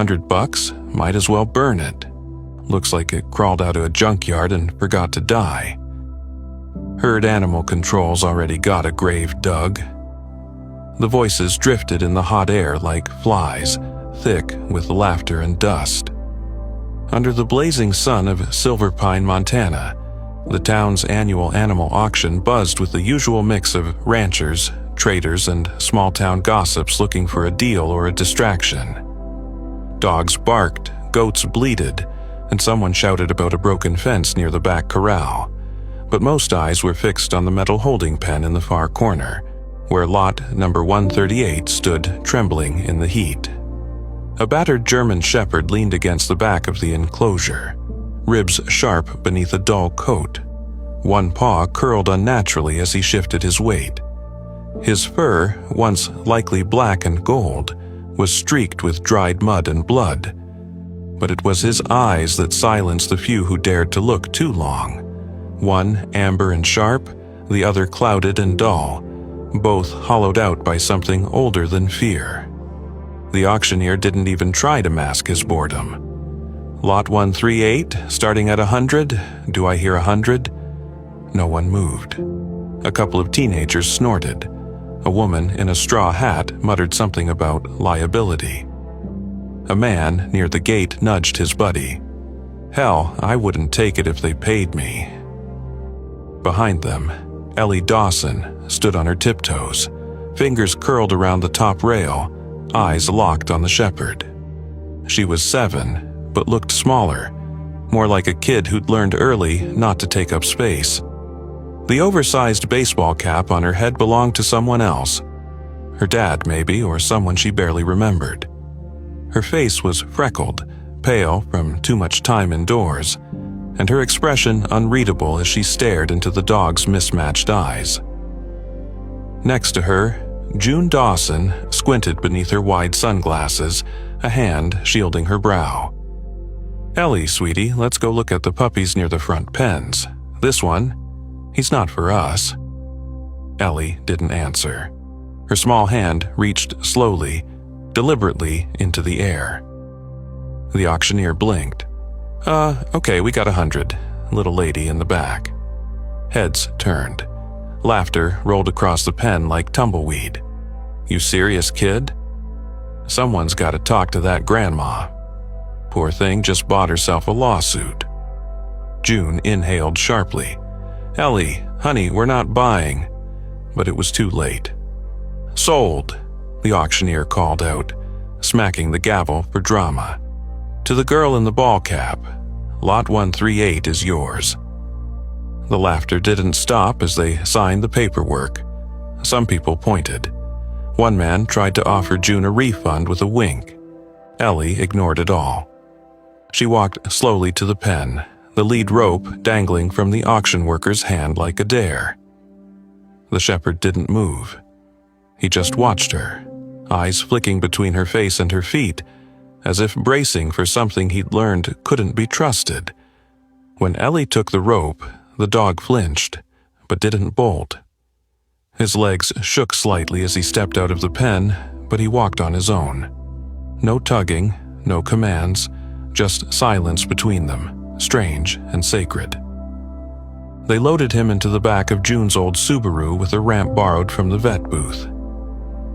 $100? Might as well burn it. Looks like it crawled out of a junkyard and forgot to die. Herd animal control's already got a grave dug. The voices drifted in the hot air like flies, thick with laughter and dust. Under the blazing sun of Silver Pine, Montana, the town's annual animal auction buzzed with the usual mix of ranchers, traders, and small-town gossips looking for a deal or a distraction. Dogs barked, goats bleated, and someone shouted about a broken fence near the back corral. But most eyes were fixed on the metal holding pen in the far corner, where lot number 138 stood trembling in the heat. A battered German shepherd leaned against the back of the enclosure, ribs sharp beneath a dull coat. One paw curled unnaturally as he shifted his weight. His fur, once likely black and gold, was streaked with dried mud and blood. But it was his eyes that silenced the few who dared to look too long. One amber and sharp, the other clouded and dull, both hollowed out by something older than fear. The auctioneer didn't even try to mask his boredom. Lot 138, starting at 100. Do I hear 100? No one moved. A couple of teenagers snorted. A woman in a straw hat muttered something about liability. A man near the gate nudged his buddy. Hell, I wouldn't take it if they paid me. Behind them, Ellie Dawson stood on her tiptoes, fingers curled around the top rail, eyes locked on the shepherd. She was 7, but looked smaller, more like a kid who'd learned early not to take up space. The oversized baseball cap on her head belonged to someone else. Her dad, maybe, or someone she barely remembered. Her face was freckled, pale from too much time indoors, and her expression unreadable as she stared into the dog's mismatched eyes. Next to her, June Dawson squinted beneath her wide sunglasses, a hand shielding her brow. Ellie, sweetie, let's go look at the puppies near the front pens. This one, he's not for us. Ellie didn't answer. Her small hand reached slowly, deliberately into the air. The auctioneer blinked. Okay, we got 100. Little lady in the back. Heads turned. Laughter rolled across the pen like tumbleweed. You serious, kid? Someone's got to talk to that grandma. Poor thing just bought herself a lawsuit. June inhaled sharply. Ellie, honey, we're not buying. But it was too late. Sold, the auctioneer called out, smacking the gavel for drama. To the girl in the ball cap, lot 138 is yours. The laughter didn't stop as they signed the paperwork. Some people pointed. One man tried to offer June a refund with a wink. Ellie ignored it all. She walked slowly to the pen, the lead rope dangling from the auction worker's hand like a dare. The shepherd didn't move. He just watched her, eyes flicking between her face and her feet, as if bracing for something he'd learned couldn't be trusted. When Ellie took the rope, the dog flinched, but didn't bolt. His legs shook slightly as he stepped out of the pen, but he walked on his own. No tugging, no commands, just silence between them, strange and sacred. They loaded him into the back of June's old Subaru with a ramp borrowed from the vet booth.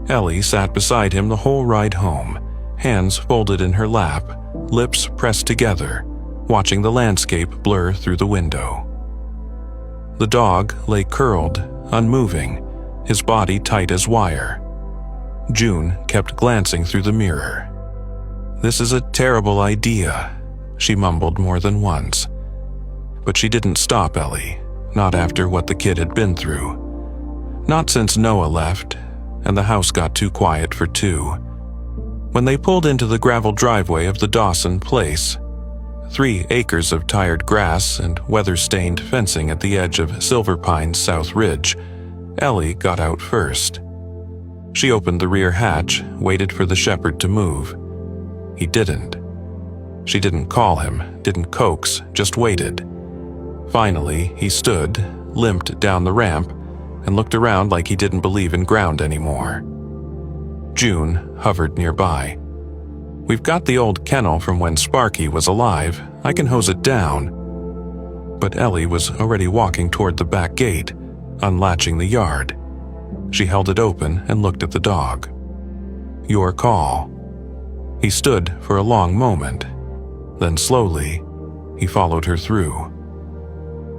Ellie sat beside him the whole ride home, hands folded in her lap, lips pressed together, watching the landscape blur through the window. The dog lay curled, unmoving, his body tight as wire. June kept glancing through the mirror. This is a terrible idea, she mumbled more than once. But she didn't stop Ellie, not after what the kid had been through. Not since Noah left, and the house got too quiet for two. When they pulled into the gravel driveway of the Dawson place, 3 acres of tired grass and weather-stained fencing at the edge of Silver Pine's South Ridge, Ellie got out first. She opened the rear hatch, waited for the shepherd to move. He didn't. She didn't call him, didn't coax, just waited. Finally, he stood, limped down the ramp, and looked around like he didn't believe in ground anymore. June hovered nearby. We've got the old kennel from when Sparky was alive. I can hose it down." But Ellie was already walking toward the back gate, unlatching the yard. She held it open and looked at the dog. "Your call." He stood for a long moment. Then slowly, he followed her through.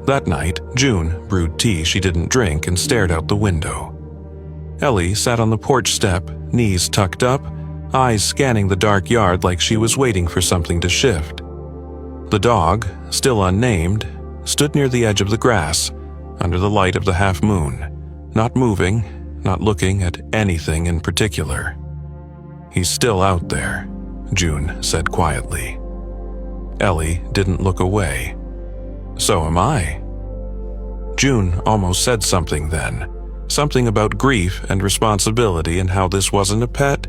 That night, June brewed tea she didn't drink and stared out the window. Ellie sat on the porch step, knees tucked up, eyes scanning the dark yard like she was waiting for something to shift. The dog, still unnamed, stood near the edge of the grass, under the light of the half moon, not moving, not looking at anything in particular. "He's still out there," June said quietly. Ellie didn't look away. "So am I." June almost said something then, something about grief and responsibility and how this wasn't a pet,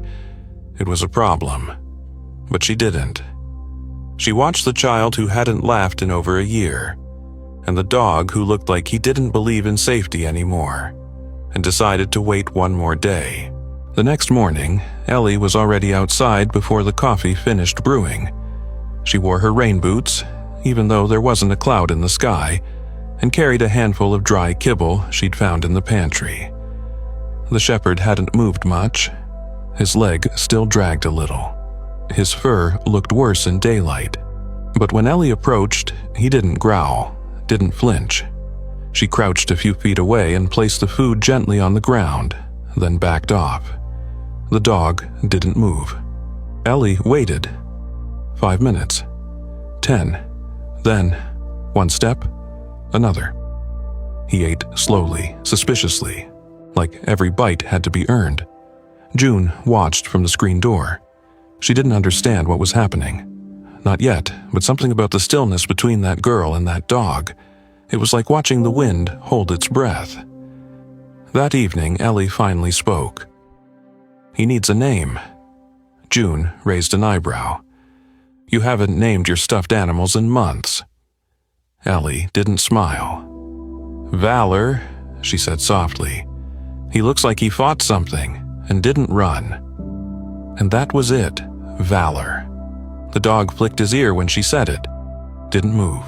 it was a problem. But she didn't. She watched the child who hadn't laughed in over a year, and the dog who looked like he didn't believe in safety anymore, and decided to wait one more day. The next morning, Ellie was already outside before the coffee finished brewing. She wore her rain boots, even though there wasn't a cloud in the sky, and carried a handful of dry kibble she'd found in the pantry. The shepherd hadn't moved much. His leg still dragged a little. His fur looked worse in daylight. But when Ellie approached, he didn't growl, didn't flinch. She crouched a few feet away and placed the food gently on the ground, then backed off. The dog didn't move. Ellie waited. 5 minutes. 10. Then, one step, another. He ate slowly, suspiciously, like every bite had to be earned. June watched from the screen door. She didn't understand what was happening. Not yet, but something about the stillness between that girl and that dog. It was like watching the wind hold its breath. That evening, Ellie finally spoke. "He needs a name." June raised an eyebrow. "You haven't named your stuffed animals in months." Ellie didn't smile. "Valor," she said softly. "He looks like he fought something and didn't run." And that was it, Valor. The dog flicked his ear when she said it. Didn't move.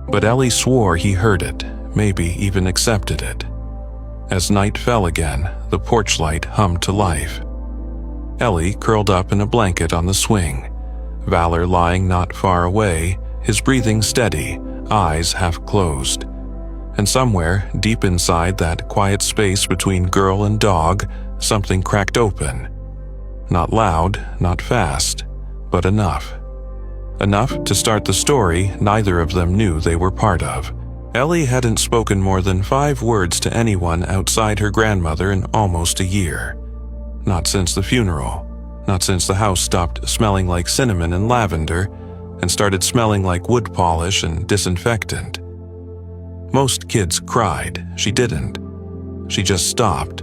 But Ellie swore he heard it, maybe even accepted it. As night fell again, the porch light hummed to life. Ellie curled up in a blanket on the swing, Valor lying not far away, his breathing steady, eyes half closed. And somewhere, deep inside that quiet space between girl and dog, something cracked open. Not loud, not fast, but enough. Enough to start the story neither of them knew they were part of. Ellie hadn't spoken more than 5 words to anyone outside her grandmother in almost a year. Not since the funeral. Not since the house stopped smelling like cinnamon and lavender and started smelling like wood polish and disinfectant. Most kids cried. She didn't. She just stopped.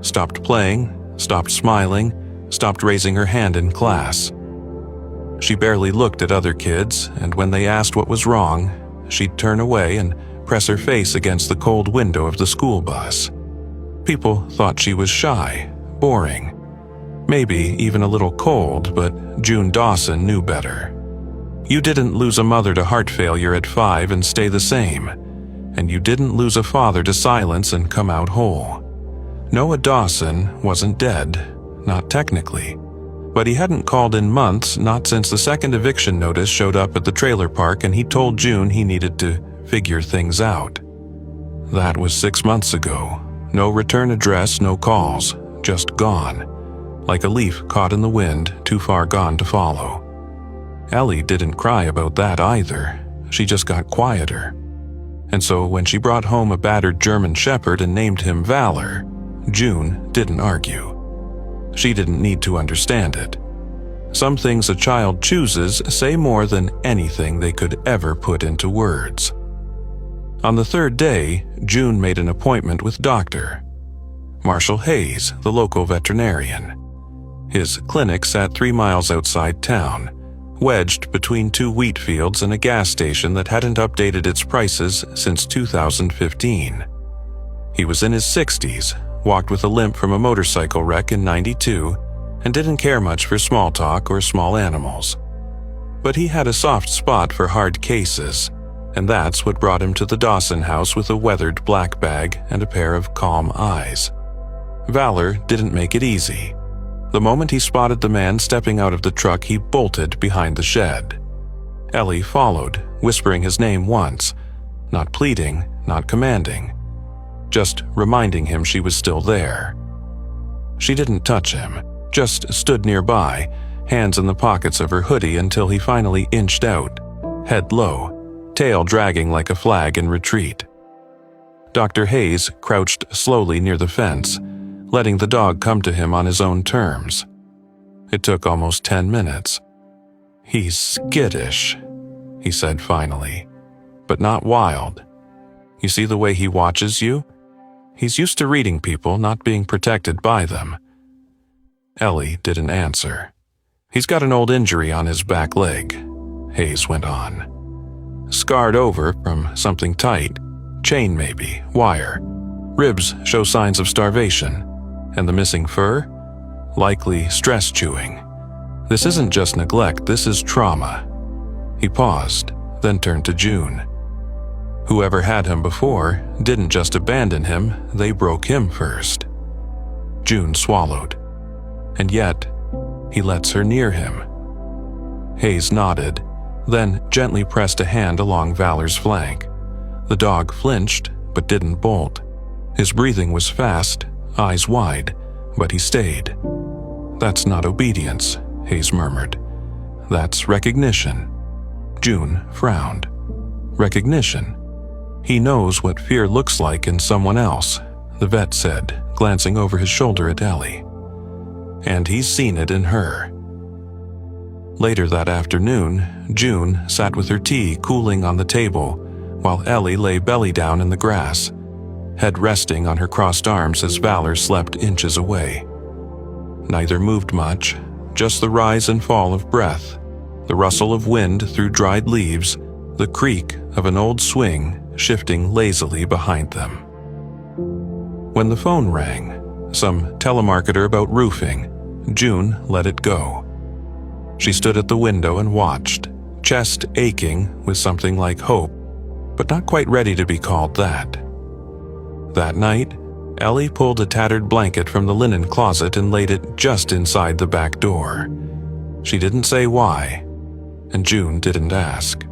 Stopped playing, stopped smiling, stopped raising her hand in class. She barely looked at other kids, and when they asked what was wrong, she'd turn away and press her face against the cold window of the school bus. People thought she was shy, boring, maybe even a little cold, but June Dawson knew better. You didn't lose a mother to heart failure at 5 and stay the same, and you didn't lose a father to silence and come out whole. Noah Dawson wasn't dead, not technically, but he hadn't called in months, not since the second eviction notice showed up at the trailer park and he told June he needed to figure things out. That was 6 months ago. No return address, no calls, just gone, like a leaf caught in the wind, too far gone to follow. Ellie didn't cry about that either. She just got quieter. And so when she brought home a battered German shepherd and named him Valor, June didn't argue. She didn't need to understand it. Some things a child chooses say more than anything they could ever put into words. On the 3rd day, June made an appointment with Dr. Marshall Hayes, the local veterinarian. His clinic sat 3 miles outside town, wedged between 2 wheat fields and a gas station that hadn't updated its prices since 2015. He was in his 60s, walked with a limp from a motorcycle wreck in '92, and didn't care much for small talk or small animals. But he had a soft spot for hard cases, and that's what brought him to the Dawson house with a weathered black bag and a pair of calm eyes. Valor didn't make it easy. The moment he spotted the man stepping out of the truck, he bolted behind the shed. Ellie followed, whispering his name once, not pleading, not commanding, just reminding him she was still there. She didn't touch him, just stood nearby, hands in the pockets of her hoodie until he finally inched out, head low, tail dragging like a flag in retreat. Dr. Hayes crouched slowly near the fence, letting the dog come to him on his own terms. It took almost 10 minutes. "He's skittish," he said finally, "but not wild. You see the way he watches you? He's used to reading people, not being protected by them." Ellie didn't answer. "He's got an old injury on his back leg," Hayes went on. "Scarred over from something tight, chain maybe, wire. Ribs show signs of starvation. And the missing fur? Likely stress chewing. This isn't just neglect, this is trauma." He paused, then turned to June. Whoever had him before didn't just abandon him, they broke him first. June swallowed. And yet, he lets her near him. Hayes nodded, then gently pressed a hand along Valor's flank. The dog flinched, but didn't bolt. His breathing was fast, eyes wide, but he stayed. "That's not obedience," Hayes murmured. "That's recognition." June frowned. "Recognition? He knows what fear looks like in someone else," the vet said, glancing over his shoulder at Ellie. "And he's seen it in her." Later that afternoon, June sat with her tea cooling on the table, while Ellie lay belly down in the grass, head resting on her crossed arms as Valor slept inches away. Neither moved much, just the rise and fall of breath, the rustle of wind through dried leaves, the creak of an old swing shifting lazily behind them. When the phone rang, some telemarketer about roofing, June let it go. She stood at the window and watched, chest aching with something like hope, but not quite ready to be called that. That night, Ellie pulled a tattered blanket from the linen closet and laid it just inside the back door. She didn't say why, and June didn't ask.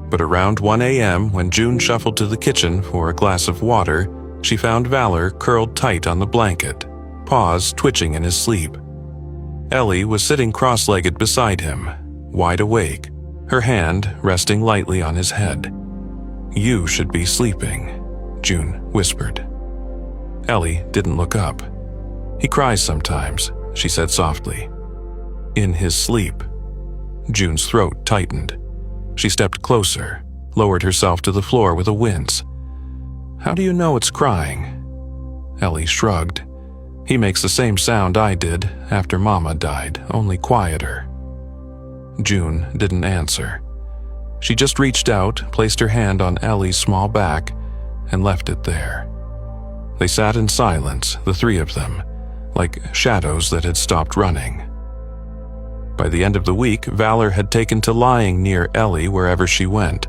But around 1 a.m., when June shuffled to the kitchen for a glass of water, she found Valor curled tight on the blanket, paws twitching in his sleep. Ellie was sitting cross-legged beside him, wide awake, her hand resting lightly on his head. "You should be sleeping," June whispered. Ellie didn't look up. "He cries sometimes," she said softly. "In his sleep." June's throat tightened. She stepped closer, lowered herself to the floor with a wince. "How do you know it's crying?" Ellie shrugged. "He makes the same sound I did after Mama died, only quieter." June didn't answer. She just reached out, placed her hand on Ellie's small back, and left it there. They sat in silence, the three of them, like shadows that had stopped running. By the end of the week, Valor had taken to lying near Ellie wherever she went,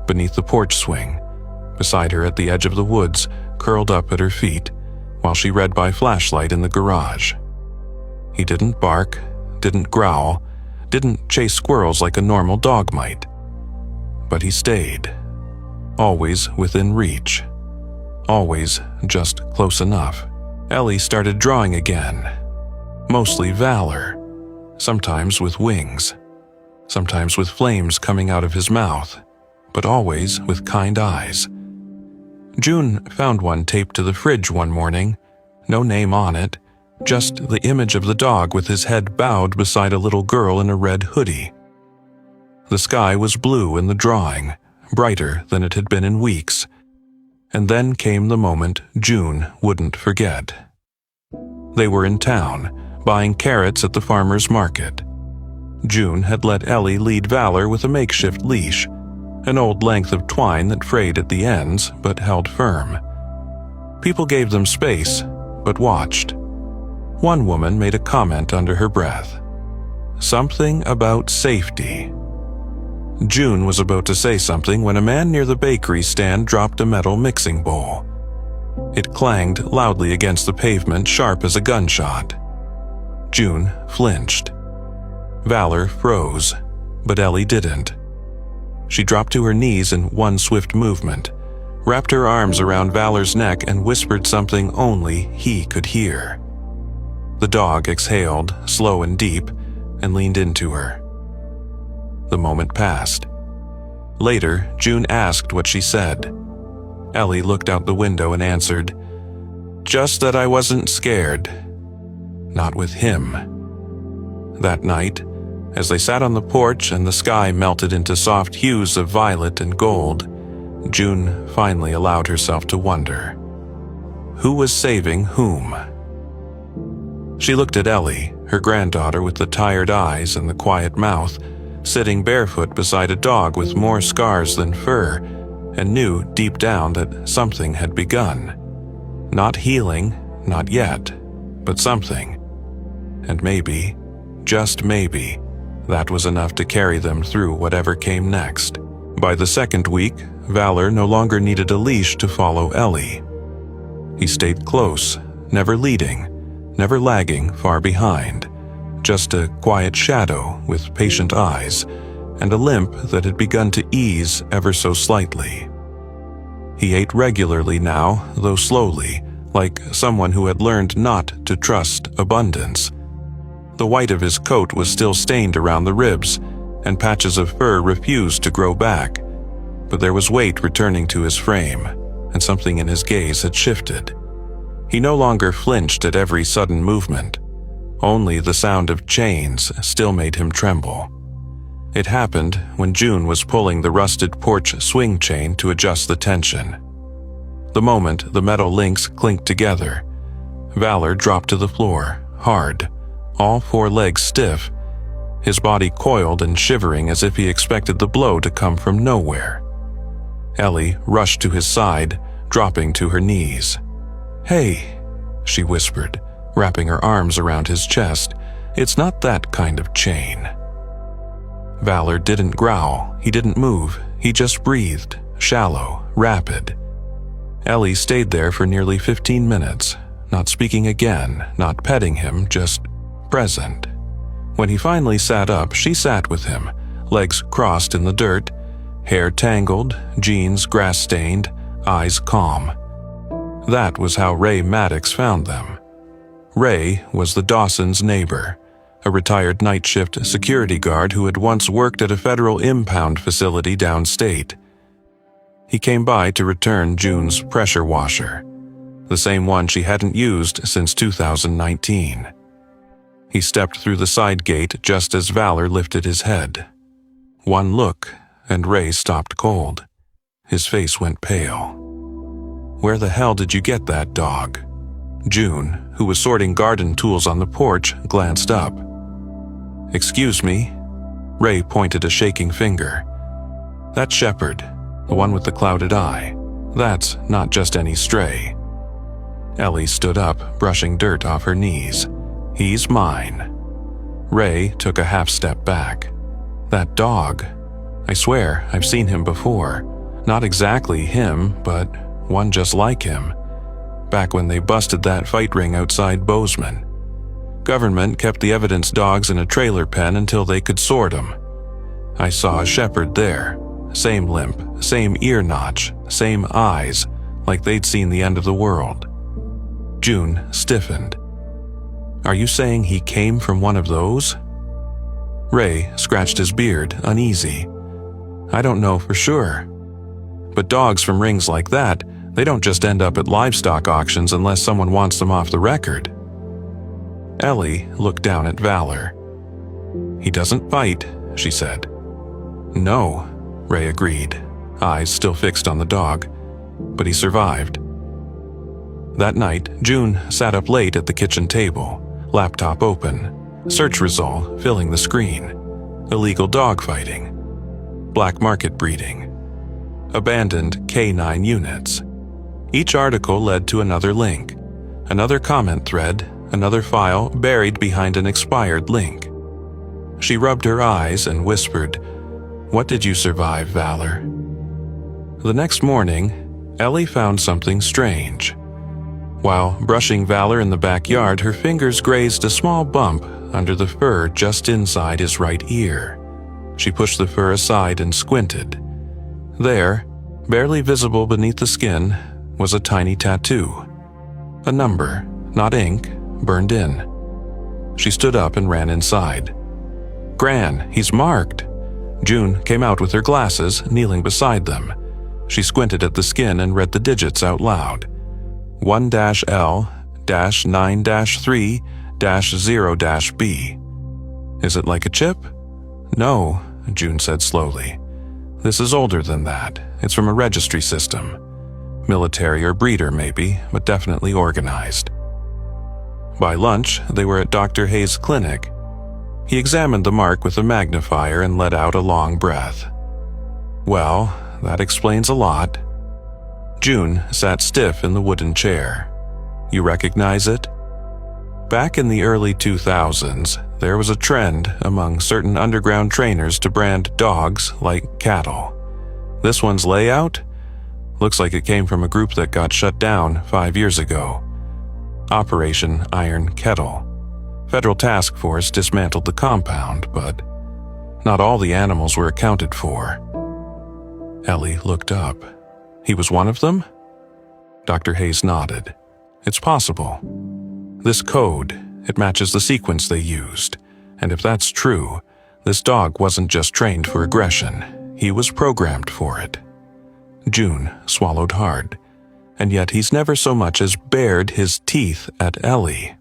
beneath the porch swing, beside her at the edge of the woods, curled up at her feet, while she read by flashlight in the garage. He didn't bark, didn't growl, didn't chase squirrels like a normal dog might. But he stayed, always within reach, always just close enough. Ellie started drawing again, mostly Valor, sometimes with wings, sometimes with flames coming out of his mouth, but always with kind eyes. June found one taped to the fridge one morning, no name on it, just the image of the dog with his head bowed beside a little girl in a red hoodie. The sky was blue in the drawing, brighter than it had been in weeks. And then came the moment June wouldn't forget. They were in town, buying carrots at the farmer's market. June had let Ellie lead Valor with a makeshift leash, an old length of twine that frayed at the ends but held firm. People gave them space, but watched. One woman made a comment under her breath. Something about safety. June was about to say something when a man near the bakery stand dropped a metal mixing bowl. It clanged loudly against the pavement, sharp as a gunshot. June flinched. Valor froze, but Ellie didn't. She dropped to her knees in one swift movement, wrapped her arms around Valor's neck and whispered something only he could hear. The dog exhaled, slow and deep, and leaned into her. The moment passed. Later, June asked what she said. Ellie looked out the window and answered, "Just that I wasn't scared. Not with him." That night, as they sat on the porch and the sky melted into soft hues of violet and gold, June finally allowed herself to wonder. Who was saving whom? She looked at Ellie, her granddaughter with the tired eyes and the quiet mouth, sitting barefoot beside a dog with more scars than fur, and knew deep down that something had begun. Not healing, not yet, but something. And maybe, just maybe, that was enough to carry them through whatever came next. By the second week, Valor no longer needed a leash to follow Ellie. He stayed close, never leading, never lagging far behind, just a quiet shadow with patient eyes and a limp that had begun to ease ever so slightly. He ate regularly now, though slowly, like someone who had learned not to trust abundance. The white of his coat was still stained around the ribs, and patches of fur refused to grow back, but there was weight returning to his frame, and something in his gaze had shifted. He no longer flinched at every sudden movement. Only the sound of chains still made him tremble. It happened when June was pulling the rusted porch swing chain to adjust the tension. The moment the metal links clinked together, Valor dropped to the floor, hard, all four legs stiff, his body coiled and shivering as if he expected the blow to come from nowhere. Ellie rushed to his side, dropping to her knees. "Hey," she whispered, wrapping her arms around his chest. "It's not that kind of chain." Valor didn't growl, he didn't move, he just breathed, shallow, rapid. Ellie stayed there for nearly 15 minutes, not speaking again, not petting him, just present. When he finally sat up, she sat with him, legs crossed in the dirt, hair tangled, jeans grass-stained, eyes calm. That was how Ray Maddox found them. Ray was the Dawsons' neighbor, a retired night shift security guard who had once worked at a federal impound facility downstate. He came by to return June's pressure washer, the same one she hadn't used since 2019. He stepped through the side gate just as Valor lifted his head. One look, and Ray stopped cold. His face went pale. "Where the hell did you get that dog?" June, who was sorting garden tools on the porch, glanced up. "Excuse me?" Ray pointed a shaking finger. "That shepherd, the one with the clouded eye, that's not just any stray." Ellie stood up, brushing dirt off her knees. "He's mine." Ray took a half step back. "That dog, I swear I've seen him before. Not exactly him, but one just like him. Back when they busted that fight ring outside Bozeman. Government kept the evidence dogs in a trailer pen until they could sort them. I saw a shepherd there. Same limp, same ear notch, same eyes, like they'd seen the end of the world." June stiffened. "Are you saying he came from one of those?" Ray scratched his beard, uneasy. "I don't know for sure. But dogs from rings like that, they don't just end up at livestock auctions unless someone wants them off the record." Ellie looked down at Valor. "He doesn't fight," she said. "No," Ray agreed, eyes still fixed on the dog, "but he survived." That night, June sat up late at the kitchen table, laptop open, search result filling the screen. Illegal dog fighting. Black market breeding. Abandoned K9 units. Each article led to another link, another comment thread, another file buried behind an expired link. She rubbed her eyes and whispered, "What did you survive, Valor?" The next morning, Ellie found something strange. While brushing Valor in the backyard, her fingers grazed a small bump under the fur just inside his right ear. She pushed the fur aside and squinted. There, barely visible beneath the skin, was a tiny tattoo. A number, not ink, burned in. She stood up and ran inside. "Gran, he's marked." June came out with her glasses, kneeling beside them. She squinted at the skin and read the digits out loud. 1-L-9-3-0-B. "Is it like a chip?" "No," June said slowly. "This is older than that. It's from a registry system. Military or breeder, maybe, but definitely organized." By lunch, they were at Dr. Hayes' clinic. He examined the mark with a magnifier and let out a long breath. "Well, that explains a lot." June sat stiff in the wooden chair. "You recognize it?" Back in the early 2000s, there was a trend among certain underground trainers to brand dogs like cattle. This one's layout? Looks like it came from a group that got shut down 5 years ago. Operation Iron Kettle. Federal task force dismantled the compound, but not all the animals were accounted for. Ellie looked up. He was one of them? Dr. Hayes nodded. "It's possible. This code, it matches the sequence they used. And if that's true, this dog wasn't just trained for aggression. He was programmed for it." June swallowed hard. And yet he's never so much as bared his teeth at Ellie.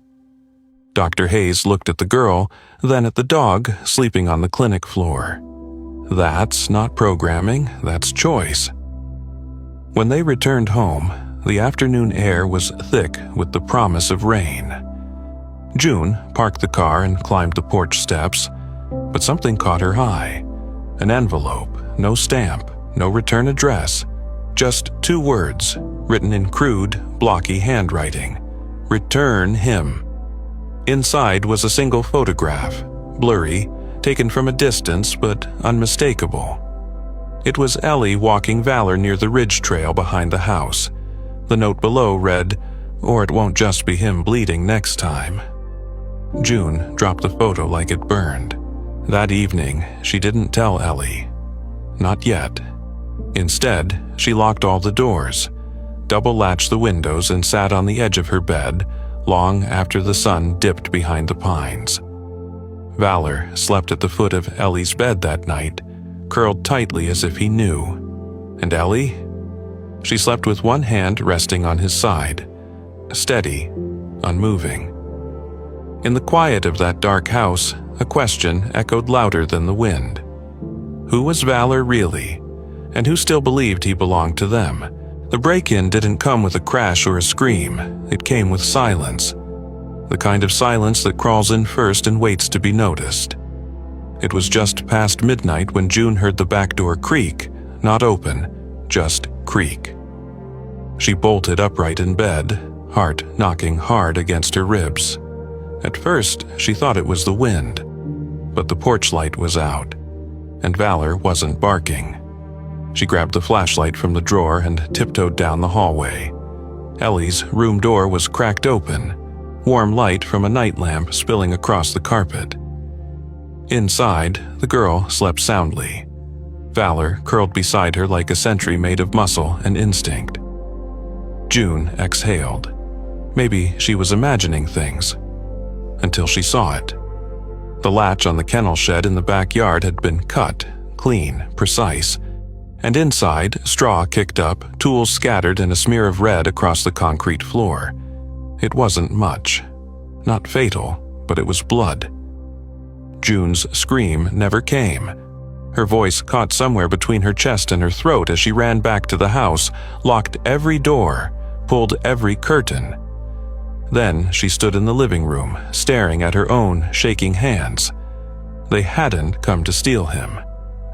Dr. Hayes looked at the girl, then at the dog sleeping on the clinic floor. That's not programming, that's choice. When they returned home, the afternoon air was thick with the promise of rain. June parked the car and climbed the porch steps, but something caught her eye. An envelope, no stamp, no return address, just 2 words, written in crude, blocky handwriting. "Return him." Inside was a single photograph, blurry, taken from a distance but unmistakable. It was Ellie walking Valor near the ridge trail behind the house. The note below read, "Or it won't just be him bleeding next time." June dropped the photo like it burned. That evening, she didn't tell Ellie. Not yet. Instead, she locked all the doors, double-latched the windows and sat on the edge of her bed long after the sun dipped behind the pines. Valor slept at the foot of Ellie's bed that night, curled tightly as if he knew. And Ellie? She slept with one hand resting on his side, steady, unmoving. In the quiet of that dark house, a question echoed louder than the wind. Who was Valor really? And who still believed he belonged to them? The break-in didn't come with a crash or a scream. It came with silence. The kind of silence that crawls in first and waits to be noticed. It was just past midnight when June heard the back door creak, not open, just creak. She bolted upright in bed, heart knocking hard against her ribs. At first, she thought it was the wind, but the porch light was out, and Valor wasn't barking. She grabbed the flashlight from the drawer and tiptoed down the hallway. Ellie's room door was cracked open, warm light from a night lamp spilling across the carpet. Inside, the girl slept soundly. Valor curled beside her like a sentry made of muscle and instinct. June exhaled. Maybe she was imagining things. Until she saw it. The latch on the kennel shed in the backyard had been cut, clean, precise, and inside, straw kicked up, tools scattered, and a smear of red across the concrete floor. It wasn't much. Not fatal, but it was blood. June's scream never came. Her voice caught somewhere between her chest and her throat as she ran back to the house, locked every door, pulled every curtain. Then she stood in the living room, staring at her own shaking hands. They hadn't come to steal him.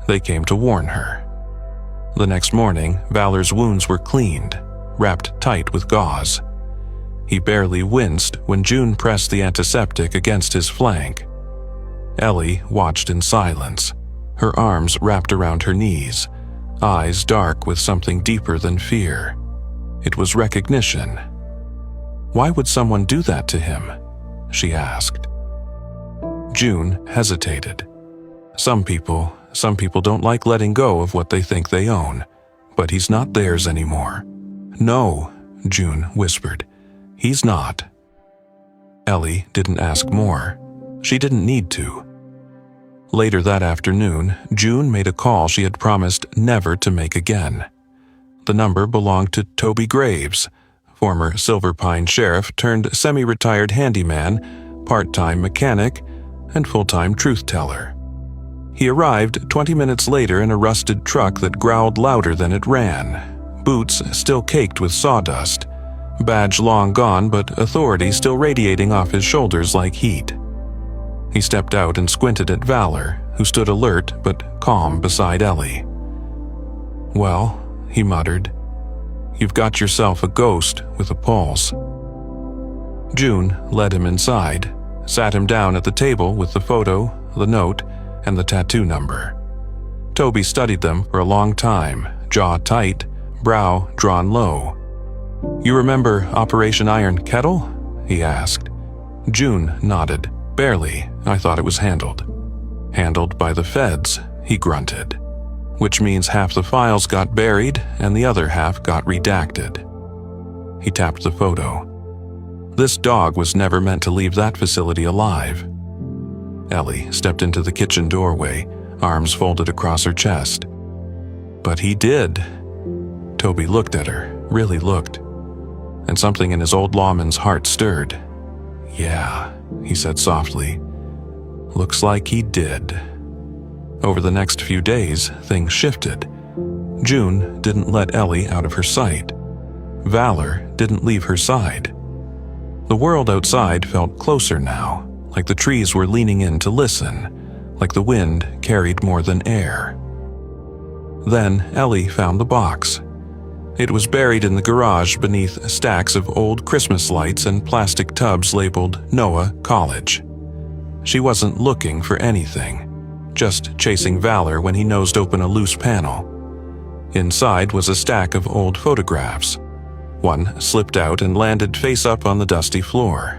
They came to warn her. The next morning, Valor's wounds were cleaned, wrapped tight with gauze. He barely winced when June pressed the antiseptic against his flank. Ellie watched in silence, her arms wrapped around her knees, eyes dark with something deeper than fear. It was recognition. Why would someone do that to him? She asked. June hesitated. Some people don't like letting go of what they think they own, but he's not theirs anymore. No, June whispered. He's not. Ellie didn't ask more. She didn't need to. Later that afternoon, June made a call she had promised never to make again. The number belonged to Toby Graves, former Silver Pine sheriff turned semi-retired handyman, part-time mechanic, and full-time truth-teller. He arrived 20 minutes later in a rusted truck that growled louder than it ran, boots still caked with sawdust, badge long gone but authority still radiating off his shoulders like heat. He stepped out and squinted at Valor, who stood alert but calm beside Ellie. "Well," he muttered, "you've got yourself a ghost with a pulse." June led him inside, sat him down at the table with the photo, the note, and the tattoo number. Toby studied them for a long time, jaw tight, brow drawn low. "You remember Operation Iron Kettle?" he asked. June nodded. "Barely. I thought it was handled." "Handled by the feds," he grunted. "Which means half the files got buried and the other half got redacted." He tapped the photo. This dog was never meant to leave that facility alive. Ellie stepped into the kitchen doorway, arms folded across her chest. "But he did." Toby looked at her, really looked, and something in his old lawman's heart stirred. "Yeah," he said softly. "Looks like he did." Over the next few days, things shifted. June didn't let Ellie out of her sight. Valor didn't leave her side. The world outside felt closer now, like the trees were leaning in to listen, like the wind carried more than air. Then Ellie found the box. It was buried in the garage beneath stacks of old Christmas lights and plastic tubs labeled Noah College. She wasn't looking for anything, just chasing Valor when he nosed open a loose panel. Inside was a stack of old photographs. One slipped out and landed face up on the dusty floor.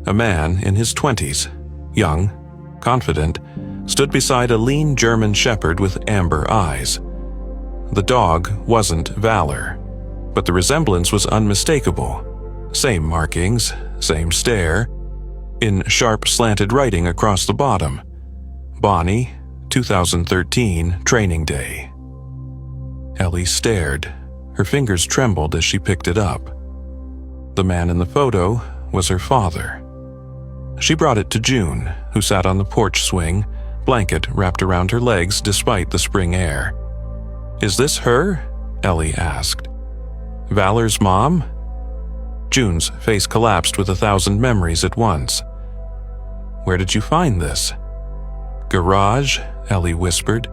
A man in his 20s, young, confident, stood beside a lean German shepherd with amber eyes. The dog wasn't Valor, but the resemblance was unmistakable. Same markings, same stare, in sharp slanted writing across the bottom. Bonnie, 2013, training day. Ellie stared. Her fingers trembled as she picked it up. The man in the photo was her father. She brought it to June, who sat on the porch swing, blanket wrapped around her legs despite the spring air. "Is this her?" Ellie asked. "Valor's mom?" June's face collapsed with 1,000 memories at once. "Where did you find this?" "Garage," Ellie whispered.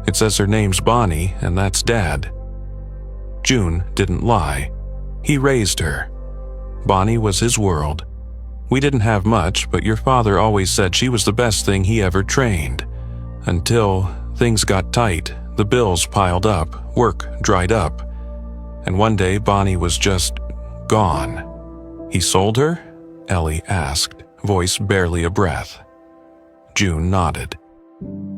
"It says her name's Bonnie, and that's Dad." June didn't lie. He raised her. Bonnie was his world. "We didn't have much, but your father always said she was the best thing he ever trained. Until things got tight, the bills piled up, work dried up. And one day Bonnie was just gone." "He sold her?" Ellie asked, voice barely a breath. June nodded.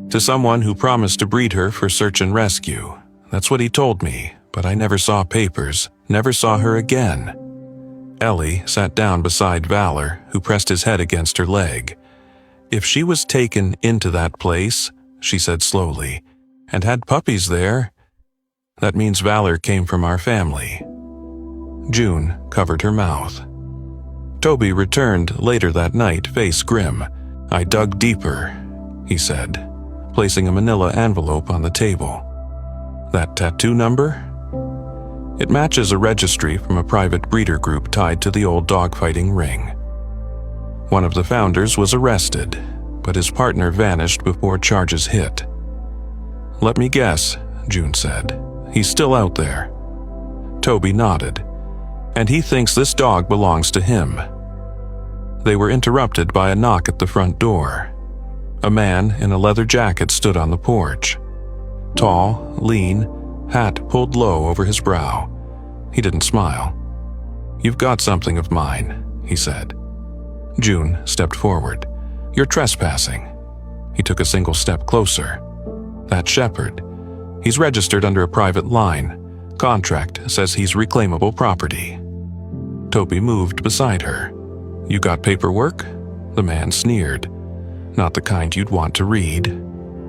"To someone who promised to breed her for search and rescue. That's what he told me, but I never saw papers, never saw her again." Ellie sat down beside Valor, who pressed his head against her leg. "If she was taken into that place," she said slowly, "and had puppies there, that means Valor came from our family." June covered her mouth. Toby returned later that night, face grim. "I dug deeper," he said, placing a manila envelope on the table. "That tattoo number? It matches a registry from a private breeder group tied to the old dogfighting ring. One of the founders was arrested, but his partner vanished before charges hit." "Let me guess," June said. "He's still out there." Toby nodded. and he thinks this dog belongs to him. They were interrupted by a knock at the front door. A man in a leather jacket stood on the porch. Tall, lean, hat pulled low over his brow. He didn't smile. "You've got something of mine," he said. June stepped forward. "You're trespassing." He took a single step closer. "That shepherd. He's registered under a private line. Contract says he's reclaimable property." Toby moved beside her. "You got paperwork?" The man sneered. "Not the kind you'd want to read."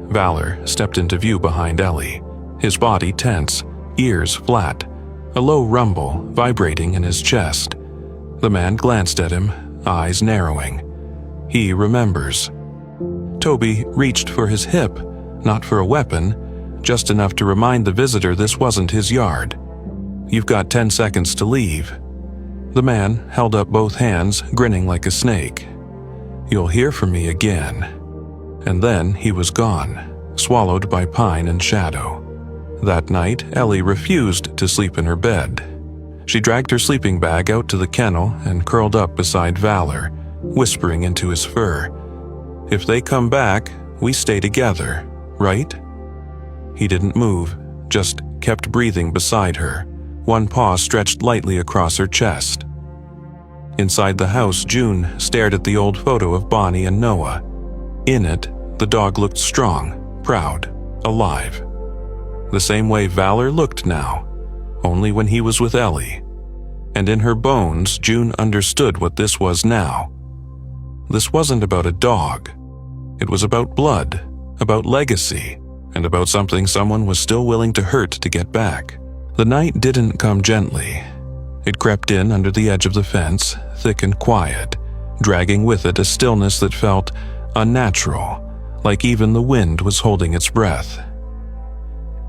Valor stepped into view behind Ellie, his body tense, ears flat, a low rumble vibrating in his chest. The man glanced at him, eyes narrowing. He remembers. Toby reached for his hip, not for a weapon, just enough to remind the visitor this wasn't his yard. "You've got 10 seconds to leave." The man held up both hands, grinning like a snake. "You'll hear from me again." And then he was gone, swallowed by pine and shadow. That night, Ellie refused to sleep in her bed. She dragged her sleeping bag out to the kennel and curled up beside Valor, whispering into his fur. "If they come back, we stay together, right?" He didn't move, just kept breathing beside her, one paw stretched lightly across her chest. Inside the house, June stared at the old photo of Bonnie and Noah. In it, the dog looked strong, proud, alive. The same way Valor looked now, only when he was with Ellie. And in her bones, June understood what this was now. This wasn't about a dog. It was about blood, about legacy, and about something someone was still willing to hurt to get back. The night didn't come gently. It crept in under the edge of the fence, thick and quiet, dragging with it a stillness that felt unnatural, like even the wind was holding its breath.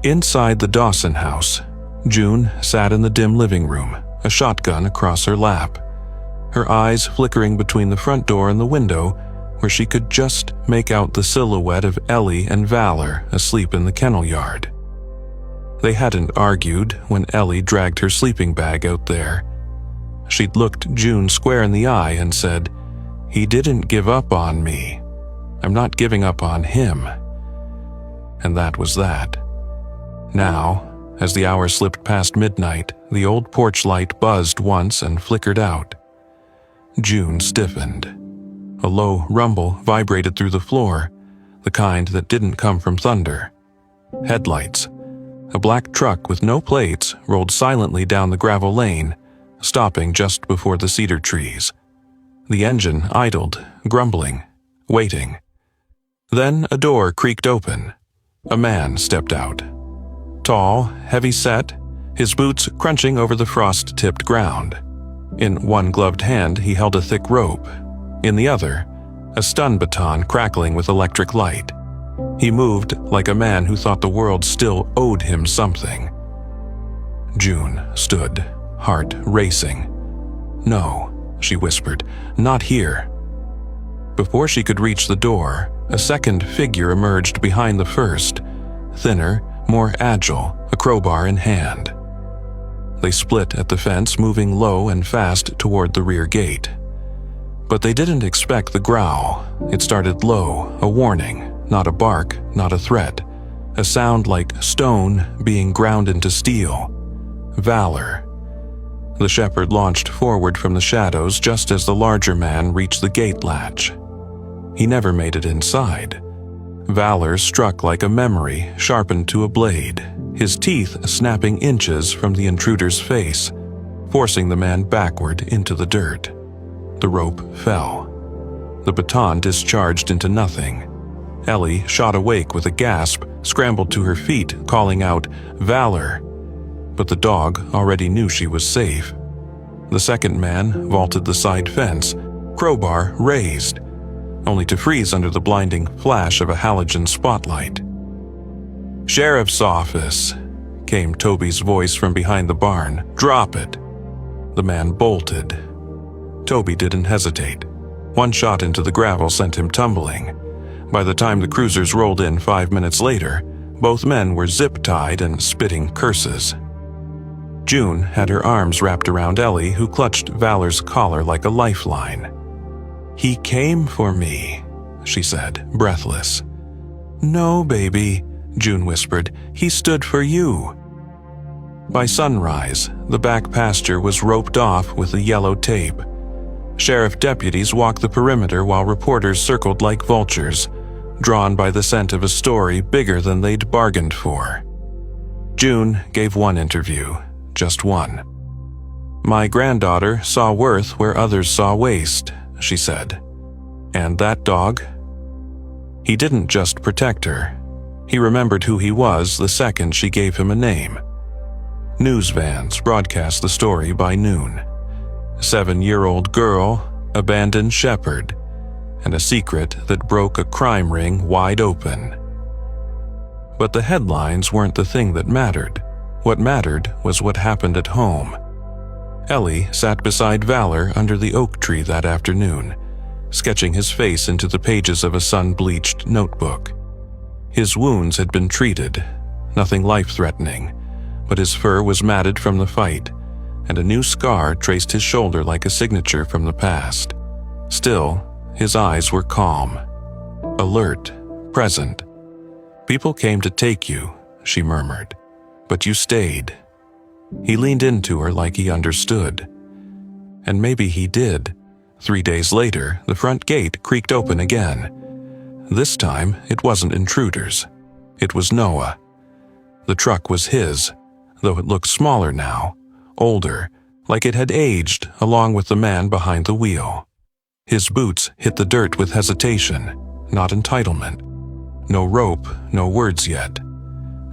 Inside the Dawson house, June sat in the dim living room, a shotgun across her lap, her eyes flickering between the front door and the window, where she could just make out the silhouette of Ellie and Valor asleep in the kennel yard. They hadn't argued when Ellie dragged her sleeping bag out there. She'd looked June square in the eye and said, "He didn't give up on me. I'm not giving up on him." And that was that. Now, as the hour slipped past midnight, the old porch light buzzed once and flickered out. June stiffened. A low rumble vibrated through the floor, the kind that didn't come from thunder. Headlights. A black truck with no plates rolled silently down the gravel lane, stopping just before the cedar trees. The engine idled, grumbling, waiting. Then a door creaked open. A man stepped out. Tall, heavy-set, his boots crunching over the frost-tipped ground. In one gloved hand he held a thick rope. In the other, a stun baton crackling with electric light. He moved like a man who thought the world still owed him something. June stood, heart racing. "No," she whispered, "not here." Before she could reach the door, a second figure emerged behind the first, thinner, more agile, a crowbar in hand. They split at the fence, moving low and fast toward the rear gate. But they didn't expect the growl. It started low, a warning, not a bark, not a threat. A sound like stone being ground into steel. Valor. The shepherd launched forward from the shadows just as the larger man reached the gate latch. He never made it inside. Valor struck like a memory, sharpened to a blade, his teeth snapping inches from the intruder's face, forcing the man backward into the dirt. The rope fell. The baton discharged into nothing. Ellie shot awake with a gasp, scrambled to her feet, calling out, "Valor!" But the dog already knew she was safe. The second man vaulted the side fence, crowbar raised, only to freeze under the blinding flash of a halogen spotlight. "Sheriff's office," came Toby's voice from behind the barn. "Drop it." The man bolted. Toby didn't hesitate. One shot into the gravel sent him tumbling. By the time the cruisers rolled in 5 minutes later, both men were zip-tied and spitting curses. June had her arms wrapped around Ellie, who clutched Valor's collar like a lifeline. "He came for me," she said, breathless. "No, baby," June whispered. "He stood for you." By sunrise, the back pasture was roped off with a yellow tape. Sheriff deputies walked the perimeter while reporters circled like vultures, drawn by the scent of a story bigger than they'd bargained for. June gave one interview, just one. "My granddaughter saw worth where others saw waste," she said. "And that dog?" He didn't just protect her. He remembered who he was the second she gave him a name. News vans broadcast the story by noon. 7-year-old girl, abandoned shepherd, and a secret that broke a crime ring wide open. But the headlines weren't the thing that mattered. What mattered was what happened at home. Ellie sat beside Valor under the oak tree that afternoon, sketching his face into the pages of a sun-bleached notebook. His wounds had been treated, nothing life-threatening, but his fur was matted from the fight, and a new scar traced his shoulder like a signature from the past. Still, his eyes were calm, alert, present. "People came to take you," she murmured, "but you stayed." He leaned into her like he understood. And maybe he did. 3 days later, the front gate creaked open again. This time, it wasn't intruders. It was Noah. The truck was his, though it looked smaller now, older, like it had aged along with the man behind the wheel. His boots hit the dirt with hesitation, not entitlement. No rope, no words yet.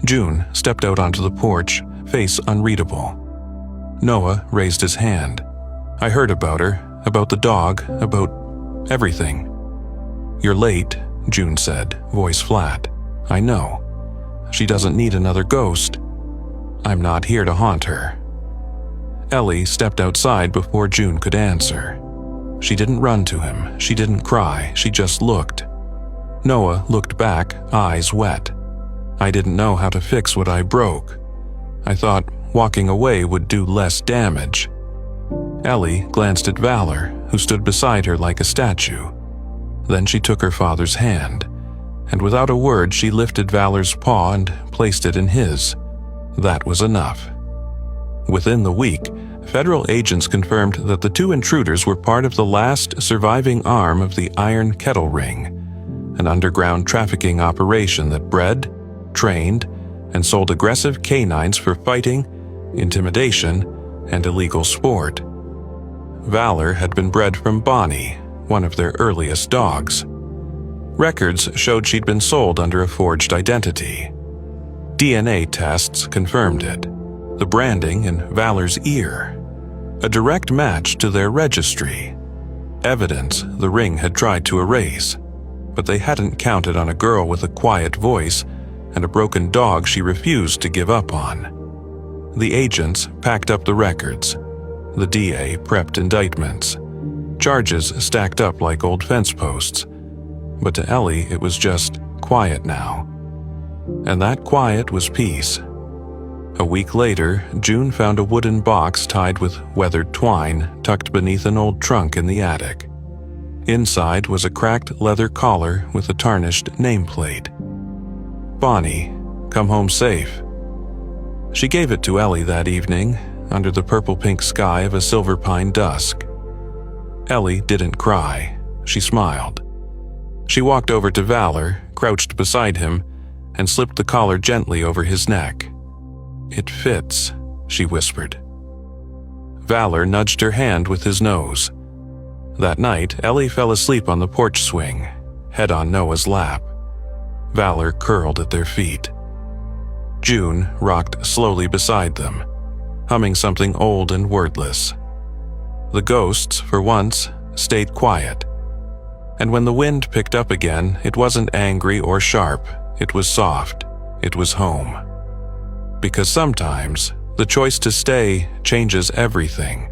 June stepped out onto the porch, face unreadable. Noah raised his hand. "I heard about her, about the dog, about everything." "You're late," June said, voice flat. "I know. She doesn't need another ghost. I'm not here to haunt her." Ellie stepped outside before June could answer. She didn't run to him, she didn't cry, she just looked. Noah looked back, eyes wet. "I didn't know how to fix what I broke. I thought walking away would do less damage." Ellie glanced at Valor, who stood beside her like a statue. Then she took her father's hand, and without a word she lifted Valor's paw and placed it in his. That was enough. Within the week, federal agents confirmed that the two intruders were part of the last surviving arm of the Iron Kettle Ring, an underground trafficking operation that bred, trained, and sold aggressive canines for fighting, intimidation, and illegal sport. Valor had been bred from Bonnie, one of their earliest dogs. Records showed she'd been sold under a forged identity. DNA tests confirmed it. The branding in Valor's ear. A direct match to their registry. Evidence the ring had tried to erase, but they hadn't counted on a girl with a quiet voice and a broken dog she refused to give up on. The agents packed up the records. The DA prepped indictments. Charges stacked up like old fence posts. But to Ellie, it was just quiet now. And that quiet was peace. A week later, June found a wooden box tied with weathered twine tucked beneath an old trunk in the attic. Inside was a cracked leather collar with a tarnished nameplate. "Bonnie, come home safe." She gave it to Ellie that evening, under the purple-pink sky of a silver pine dusk. Ellie didn't cry. She smiled. She walked over to Valor, crouched beside him, and slipped the collar gently over his neck. "It fits," she whispered. Valor nudged her hand with his nose. That night, Ellie fell asleep on the porch swing, head on Noah's lap. Valor curled at their feet. June rocked slowly beside them, humming something old and wordless. The ghosts, for once, stayed quiet. And when the wind picked up again, it wasn't angry or sharp, it was soft, it was home. Because sometimes, the choice to stay changes everything.